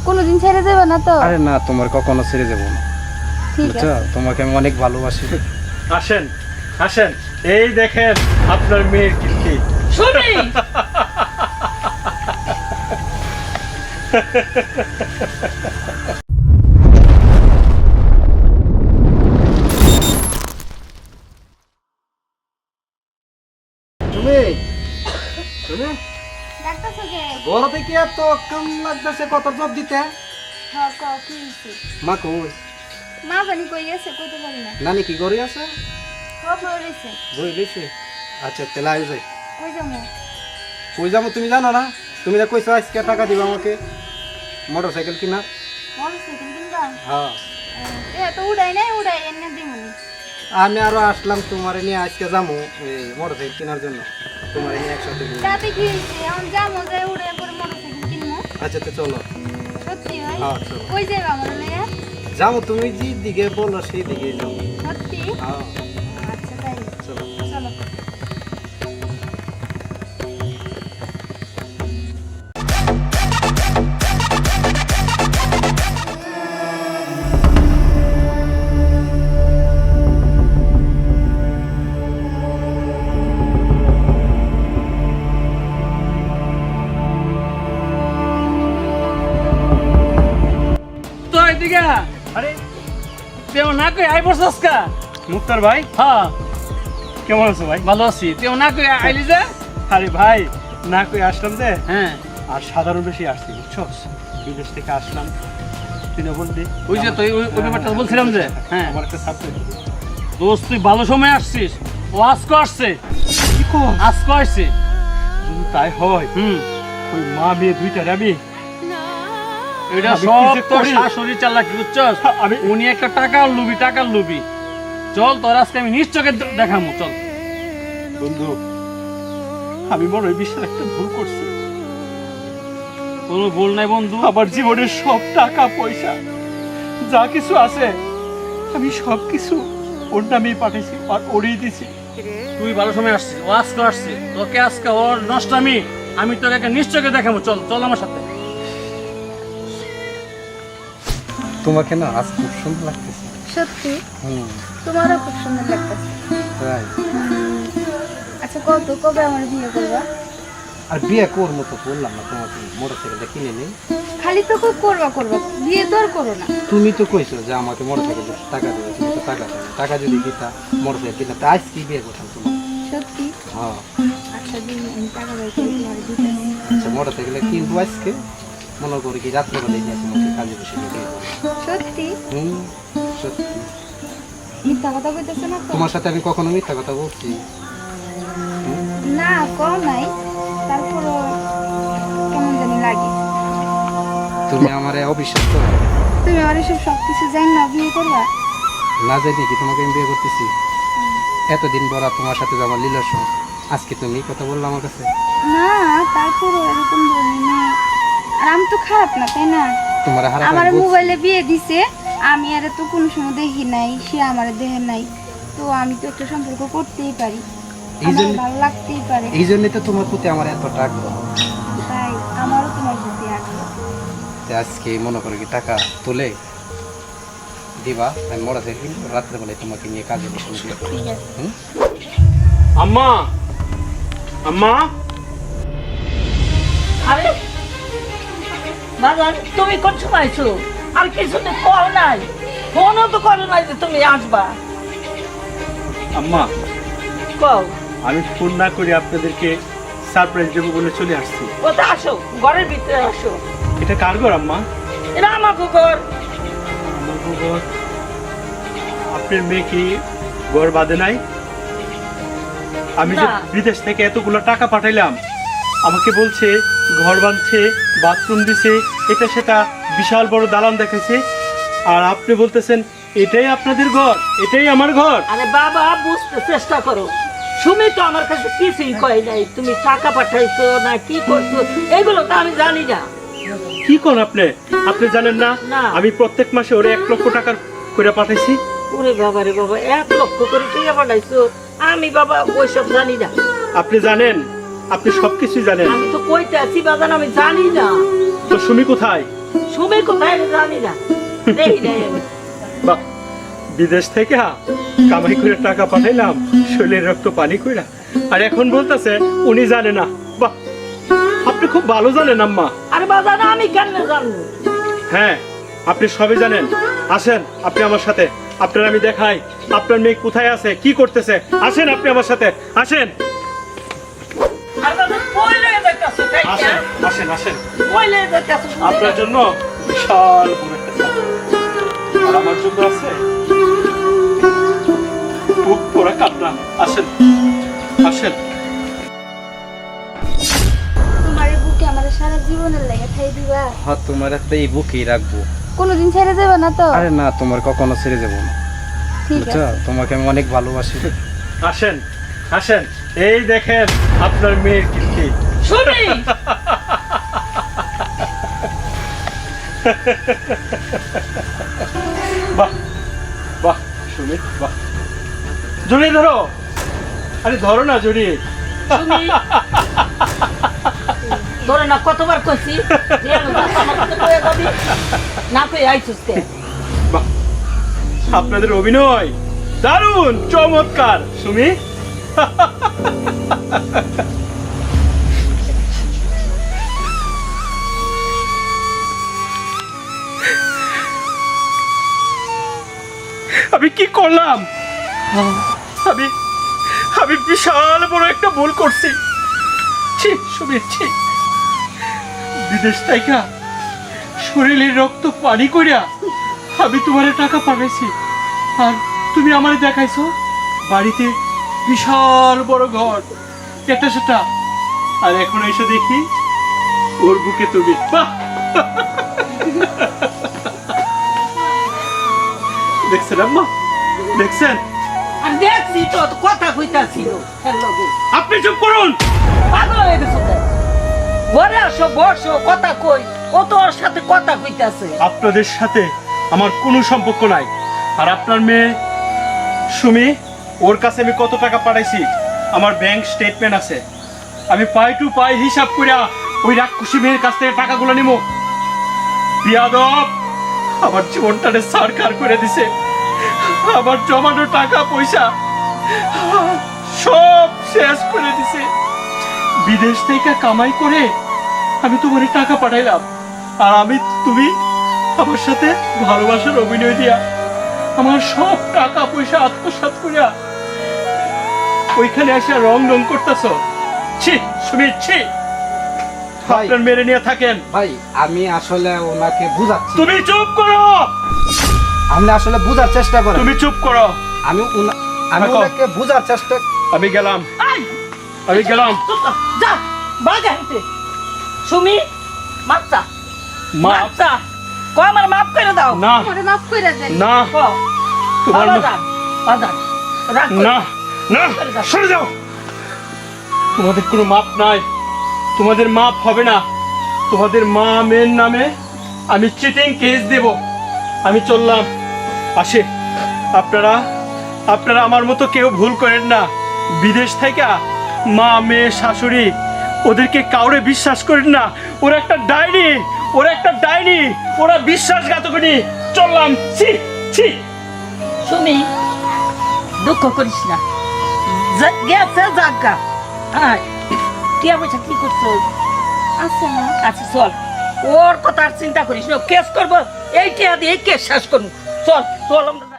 কোনোদিন ছেড়ে দেবে না তো? আরে না, তোমার কখনো ছেড়ে দেবো না, ঠিক বুঝছো? আছে। তোমাকে আমি অনেক ভালোবাসি। আসেন আসেন, এই দেখেন আপনার মেয়ের কীর্তি। শুনি তুমি তুমি ডাক্তারছো যে? বড় থেকে এত কম লাগতেছে, কত জব দিতে? হ্যাঁ, কও কি হইছে? মা কই? মা জানি কই গেছে, কইতে পারি না। নানি কি করে আছে? খবর হইছে। বই লইছে। আচ্ছা তেলা আই যাই। কই যামু? কই যাবো তুমি জানো না? তুমি না কইছো আজকে টাকা দিবা আমাকে মোটরসাইকেল কিনা? মোটরসাইকেল কিনবা? হ্যাঁ, তো উড়াই নাই, উড়াই এনে দিমুনি। আমি আরো আসলাম তোমারে নিয়ে, আজকে যাবো এই মোটরসাইকেল কেনার জন্য, তোমারে নিয়ে একসাথে ঘুরবো। তাতে কি হইছে? এখন যামু, যাই উড়াই পরে মোটরসাইকেল কিনমু। আচ্ছা তো চলো। সত্যি ভাই? হ্যাঁ চলো কই যাবা আমার লইয়া? যাবো, তুমি যে দিকে বলো সেই দিকে যাও। সত্যি? হ্যাঁ আচ্ছা তাই চলো। চলো। তো এদিকে আরে তেও না কই আই বসছস কা? মুক্তার ভাই, হ্যাঁ কেমন আছো ভাই? ভালো আছি। তেও না কই আইলি যে? আরে ভাই, না কই আসলাম যে, হ্যাঁ আর সাধারণ বেশি আসছি, বুঝছো? বিদেশ থেকে আসলাম, তুই না বললি ওই যে তুই ওই ব্যাপারটা বলছিলাম যে, হ্যাঁ আমার একটা সাবজেক্ট। দোস্ত তুই ভালো সময় আসছিস। ও আজকে আসছে, কি কর? আজকে আসছে। তাই হয়? হুম, ওই মা মেয়ে দুইটারে আমি এটা আমি কি সব যে তোর করি? শাশুড়ি চালাকি, বুঝছস? আমি- উনি একটা টাকার লোভী। চল তোর আজকে আমি নিশ্চয়ই দেখামু, চল। বন্ধু, আমি মনে হয় বিশাল একটা ভুল করছি। কোনো ভুল নাই বন্ধু। আমার জীবনের সব টাকা পয়সা যা কিছু আছে, আমি সব কিছু ওর নামেই পাঠাইছি আর ওরই দিছি। তুই ভালো সময় আসছিস, ও আজকে আসছে। তোকে আজকে ওর নষ্টামি আমি তোকে একটা নিশ্চয়ই দেখাবো। চল চল আমার সাথে। তোমাকে না আজ খুব সুন্দর লাগতেছে। সত্যি? হুম, তোমারও খুব সুন্দর লাগতেছে। তাই। আচ্ছা কত কবে আমার বিয়ে করবা? আর বিয়ে করবো তো বললাম না তোমাকে, মোটরসাইকেলটা কিনে নেই। খালি তো খুব করবা, বিয়ে তো আর করো না। তুমি তো কইছো যে আমাকে মোটরসাইকেল টাকা দেবে, তুমি তো টাকা দেবে। টাকা যদি দিতা মোটরসাইকেল কিনা, তা আজ কি বিয়ে করতাম তোমার? সত্যি? হ্যাঁ। আচ্ছা দিন আমি টাকা বের করে তোমার দিতেছি। আচ্ছা মোটরসাইকেলে কিনবো আজকে, মনে করি কি রাত্রেবেলায় নিয়ে তোমাকে কাজে বসে নিয়ে দিয়ে দেবো। সত্যি? হুম, সত্যি। মিথ্যা কথা কইতেছো না তো? তোমার সাথে আমি কখনো মিথ্যা কথা বলছি? না কও নাই, তারপরও কেমন জানি লাগে। তুমি আমারে অবিশ্বাস করো? তুমি আমার এসব সব কিছু জানি না বিয়ে করবা? না যাই দেখি তোমাকে আমি বিয়ে করতেছি। এতদিন পর আর তোমার সাথে যে আমার লীলার সঙ্গে আজকে তুমি এই কথা বললো আমার কাছে। না তারপরও এরকম বলি না। আর আমি তো খারাপ না, তাই না? তোমার হারা আমার মোবাইলে বিয়ে দিছে, আমি আর তো কোনো সময় দেখি নাই, সে আমার দেখে নাই, তো আমি তো একটা সম্পর্ক করতেই পারি, এই আমার জন্য- ভালো লাগতেই পারে। এই জন্যই তো তোমার প্রতি আমার এতটা আগ্রহ। তাই আমারও তোমার প্রতি আগ্রহ। যে আজকে মনে করো কি টাকা তুলে দিবা, আমি মোটরসাইকেল কিনবো, রাত্রেবেলায় তোমাকে নিয়ে কাজে বসে নিয়ে যাবো। ঠিক আছে। হুম? আম্মা, আম্মা, আরে বাজান, তুমি কোন সময় আইছো? আর কিছু তো কল নাই, ফোনও তো করো নাই যে তুমি আসবা। আম্মা, কও আমি ফোন না করে আপনাদেরকে সারপ্রাইজ দেবো বলে চলে আসছি। কোথায় আসো? ঘরের ভিতরে আসো। এটা কার ঘর আম্মা? এটা আমার ঘর। আমার ঘর? আপনার মেয়ে কি ঘর বাঁধে নাই? আমি যে না। বিদেশ থেকে এতগুলো টাকা পাঠাইলাম, আমাকে বলছে ঘর বাঁধছে, বাথরুম দিছে, এটা সেটা বিশাল বড় দালান দেখাইছে, আর আপনি বলতেছেন এটাই আপনাদের ঘর, এটাই আমার ঘর। আরে বাবা, বুঝতে চেষ্টা করো। সুমি তো আমার কাছে কিছুই কয় নাই, তুমি টাকা পাঠাইছো না কি করছো এগুলো তো আমি জানি না। কি কোন আপনি? আপনি জানেন না না। আমি প্রত্যেক মাসে ওরে 1 লক্ষ টাকা করে পাঠাইছি। ওরে বাবা রে বাবা, 1 লক্ষ করে টাকা পাঠাইছো? আমি বাবা ওইসব জানি না। আপনি জানেন, আপনি সবকিছু জানেন। আমি তো কইতে আছি বাজান, আমি জানি না। তো সুমি কোথায়? সুমি কোথায় আমি জানি না দেখি নাই আমি। বাহ, বিদেশ থেকে কামাই করে টাকা পাঠাইলাম শরীরের রক্ত পানি কইরা, আর এখন বলতেছে উনি জানে না। বাহ, আপনি খুব ভালো জানেন আম্মা। আরে বাজান আমি কেন জানবো? হ্যাঁ, আপনি সবই জানেন। আসেন আপনি আমার সাথে, আপনার আমি দেখাই আপনার মেয়ে কোথায় আছে, কি করতেছে। আসেন আপনি আমার সাথে, আসেন আর বাজান কই লয়ে যাইতাছো কাইটা? আসেন আসেন আসেন। কই লয়ে যাইতাছো? আপনার জন্য বিশাল বড় একটা চাদর। আর আমার জন্য আছে বুক পড়া কান্না। আসেন আসেন। তোমার এই বুকে আমার সারা জীবনের লাগে খাই দিবা? হ্যাঁ, তোমার একটা এই বুকেই রাখবো। কোনোদিন ছেড়ে যাবে না তো? আরে না, তোমার কখনো ছেড়ে যাবো না, ঠিক বুঝছো? আছে। তোমাকে আমি অনেক ভালোবাসি। আসেন আসেন, এই দেখেন আপনার মেয়ের কীর্তি। সুমি বাহ বাহ সুমিত, বাহ। জড়িয়ে ধরো, আরে ধরো না জড়িয়ে। সুমি তোরে না কতবার কইছি যে আমি আমার কাছে কইয়া যাবি না, কই আইছিস কে? বাহ, আপনাদের অভিনয় দারুণ, চমৎকার। সুমি, আমি কি করলাম? আমি আমি বিশাল বড় একটা ভুল করছি। ছি সুমির, ছি। বিদেশ থেকে শরীরের রক্ত পানি করিয়া আমি তোমার টাকা পাঠাইছি, আর তুমি আমারে দেখাইছো বাড়িতে বিশাল বড় ঘর, এটা সেটা, আর এখন এসে দেখি ওর বুকে তুমি। বাহ! দেখছেন আম্মা, দেখছেন? আর দেখছি তো কথা কইতাছিল হ্যালো গো। আপনি চুপ করুন। পাগল হয়ে গেছো তো? ঘরে আসো বসো কথা কই, ও তো ওর সাথে কথা কইতাছে। আপনাদের সাথে আমার কোনো সম্পর্ক নাই। আর আপনার মেয়ে সুমি, ওর কাছে আমি কত টাকা পাঠাইছি আমার ব্যাংক স্টেটমেন্ট আছে। আমি পাই টু পাই হিসাব করিয়া ওই রাক্ষসী মেয়ের কাছ থেকে টাকাগুলো নিব। বিয়াদব আমার জীবনটারে সরকার করে দিছে। আমার জমানো টাকা পয়সা সব শেষ করে দিছে। বিদেশ থেকে কামাই করে আমি তোমার টাকা পাঠাইলাম, আর তুমি আমার সাথে ভালোবাসার অভিনয় দিয়া আমার সব টাকা পয়সা আত্মসাৎ করিয়া ওইখানে এসে রং করতেছ। ছি সুমিত, ছি। ভাই, আপনার মেরে নিয়ে থাকেন। ভাই আমি আসলে ওনাকে বুঝাচ্ছি। তুমি চুপ করো, আপনি আসলে বুঝার চেষ্টা করেন। তুমি চুপ করো। আমি রাখো। ওনাকে বুঝার চেষ্টা। আমি গেলাম, আই আমি গেলাম। যা বাগা হেঁটে। সুমি মাপচা মা, মাপচা কো আমার মাপ করে দাও। না আমারে মাফ কইরা দেন। না, কো তোমার মা- বাজান বাজান রাখ। না না, সরে যাও। তোমাদের কোনো মাপ নাই, তোমাদের মাপ হবে না। তোমাদের মা মেয়ের নামে আমি চিটিং কেস দেব। আমি চললাম, আসে। আপনারা আমার মতো কেউ ভুল করেন না। বিদেশ থেকে মা মেয়ে শাশুড়ি ওদেরকে কাউরে বিশ্বাস করেন না। ওরা একটা ডাইনি, ওরা বিশ্বাসঘাতকনি। চললাম, ছি ছি। সুমি দুঃখ করিস না, গেছে জাগা। হ্যাঁ টিয়া পয়সা কি করছো? আচ্ছা মা, আচ্ছা চল, ওর কথা আর চিন্তা করিস না। কেস করবো এই টিয়া দিয়ে কেস শেষ করবো। চল চল আমরা